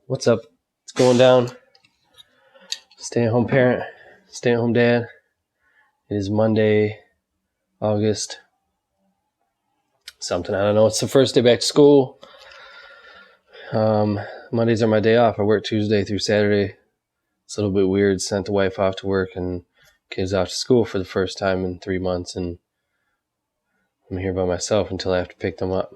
What's up? What's going down? Stay-at-home parent, stay-at-home dad. It is Monday, August something. I don't know. It's the first day back to school. Mondays are my day off. I work Tuesday through Saturday. It's a little bit weird. Sent the wife off to work and kids off to school for the first time in 3 months, and I'm here by myself until I have to pick them up.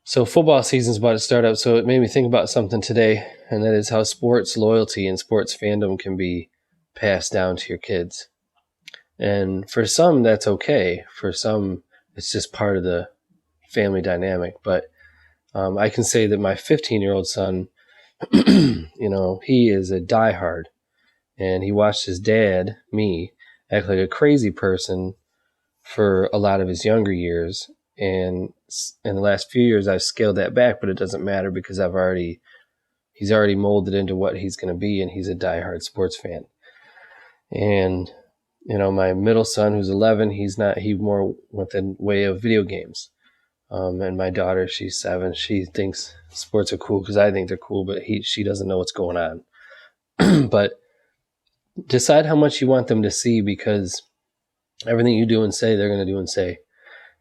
So football season's about to start up, so it made me think about something today, and that is how sports loyalty and sports fandom can be passed down to your kids. And for some, that's okay. For some, it's just part of the family dynamic. But I can say that my 15-year-old son, he is a diehard, and he watched his dad, me, act like a crazy person for a lot of his younger years. And in the last few years, I've scaled that back, but it doesn't matter because he's already molded into what he's going to be, and he's a diehard sports fan. And my middle son, who's 11, he more went the way of video games. And my daughter, she's 7. She thinks sports are cool because I think they're cool, but she doesn't know what's going on. But decide how much you want them to see, because everything you do and say, they're going to do and say.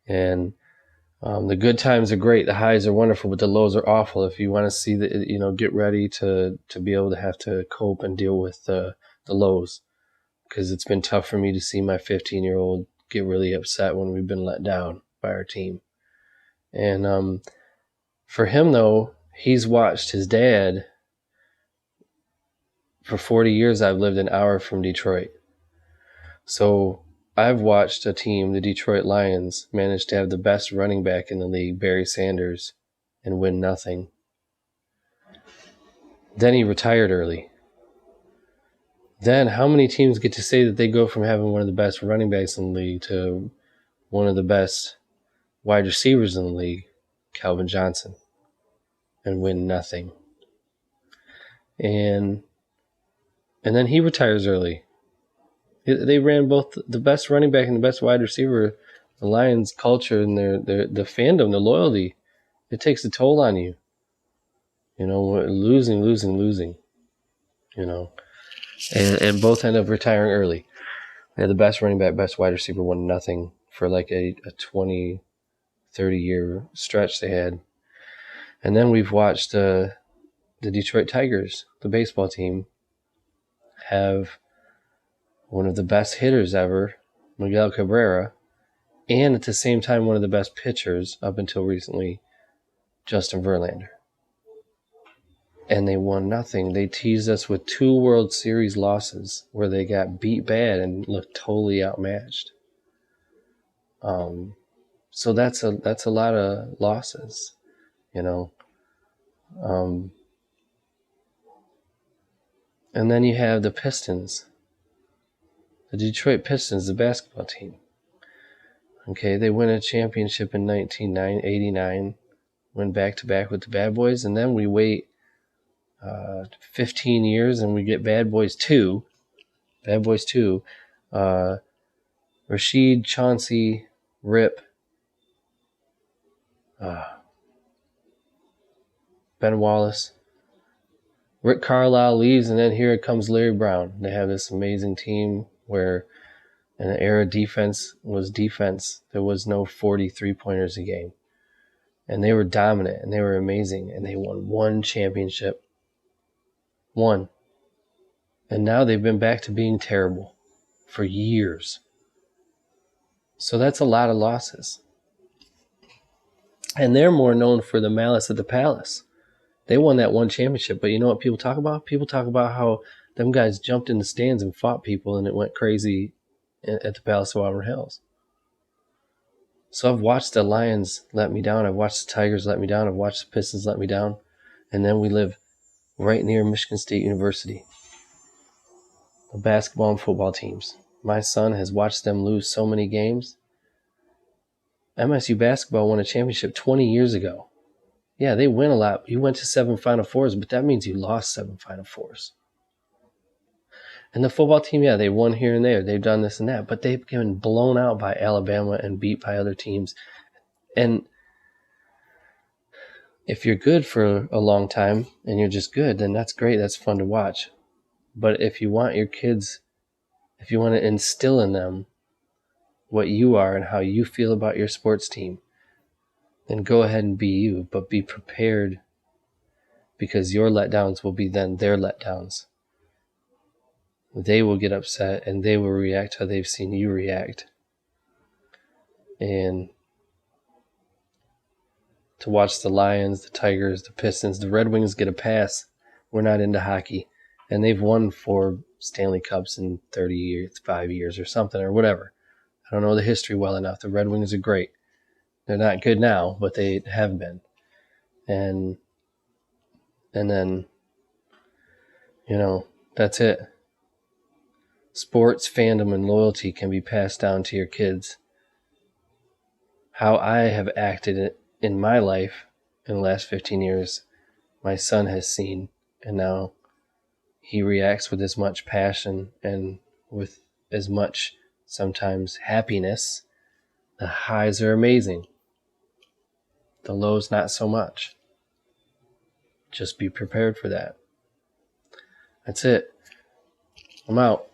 And the good times are great. The highs are wonderful, but the lows are awful. If you want to see get ready to be able to have to cope and deal with the lows. Because it's been tough for me to see my 15-year-old get really upset when we've been let down by our team. And for him, though, he's watched his dad. For 40 years, I've lived an hour from Detroit. So I've watched a team, the Detroit Lions, manage to have the best running back in the league, Barry Sanders, and win nothing. Then he retired early. Then how many teams get to say that they go from having one of the best running backs in the league to one of the best wide receivers in the league, Calvin Johnson, and win nothing? And then he retires early. They ran both the best running back and the best wide receiver. The Lions' culture and the fandom, the loyalty, it takes a toll on you. Losing. And both end up retiring early. They had the best running back, best wide receiver, won nothing for like a 20, 30-year stretch they had. And then we've watched the Detroit Tigers, the baseball team, have one of the best hitters ever, Miguel Cabrera, and at the same time one of the best pitchers up until recently, Justin Verlander. And they won nothing. They teased us with 2 World Series losses where they got beat bad and looked totally outmatched. So that's a lot of losses, And then you have the Pistons. The Detroit Pistons, the basketball team. Okay, they win a championship in 1989, went back-to-back with the Bad Boys, and then we wait 15 years and we get Bad Boys 2. Bad Boys 2. Rashid, Chauncey, Rip, Ben Wallace. Rick Carlisle leaves, and then here comes Larry Brown. They have this amazing team where in the era defense was defense. There was no 43-pointers a game. And they were dominant, and they were amazing, and they won 1 championship. 1. And now they've been back to being terrible for years. So that's a lot of losses. And they're more known for the malice at the palace. They won that 1 championship, but you know what people talk about? People talk about how them guys jumped in the stands and fought people, and it went crazy at the Palace of Auburn Hills. So I've watched the Lions let me down. I've watched the Tigers let me down. I've watched the Pistons let me down. And then we live right near Michigan State University. The basketball and football teams. My son has watched them lose so many games. MSU basketball won a championship 20 years ago. Yeah, they win a lot. You went to 7 Final Fours, but that means you lost 7 Final Fours. And the football team, yeah, they won here and there. They've done this and that, but they've been blown out by Alabama and beat by other teams. And If you're good for a long time and you're just good, then that's great. That's fun to watch. But if you want your kids, if you want to instill in them what you are and how you feel about your sports team, then go ahead and be you, but be prepared, because your letdowns will be then their letdowns. They will get upset and they will react how they've seen you react. And to watch the Lions, the Tigers, the Pistons, the Red Wings get a pass. We're not into hockey. And they've won 4 Stanley Cups in 30 years, 5 years or something or whatever. I don't know the history well enough. The Red Wings are great. They're not good now, but they have been. And then, that's it. Sports, fandom, and loyalty can be passed down to your kids. How I have acted in my life in the last 15 years, my son has seen, and now he reacts with as much passion and with as much, sometimes, happiness. The highs are amazing. The lows, not so much. Just be prepared for that. That's it. I'm out.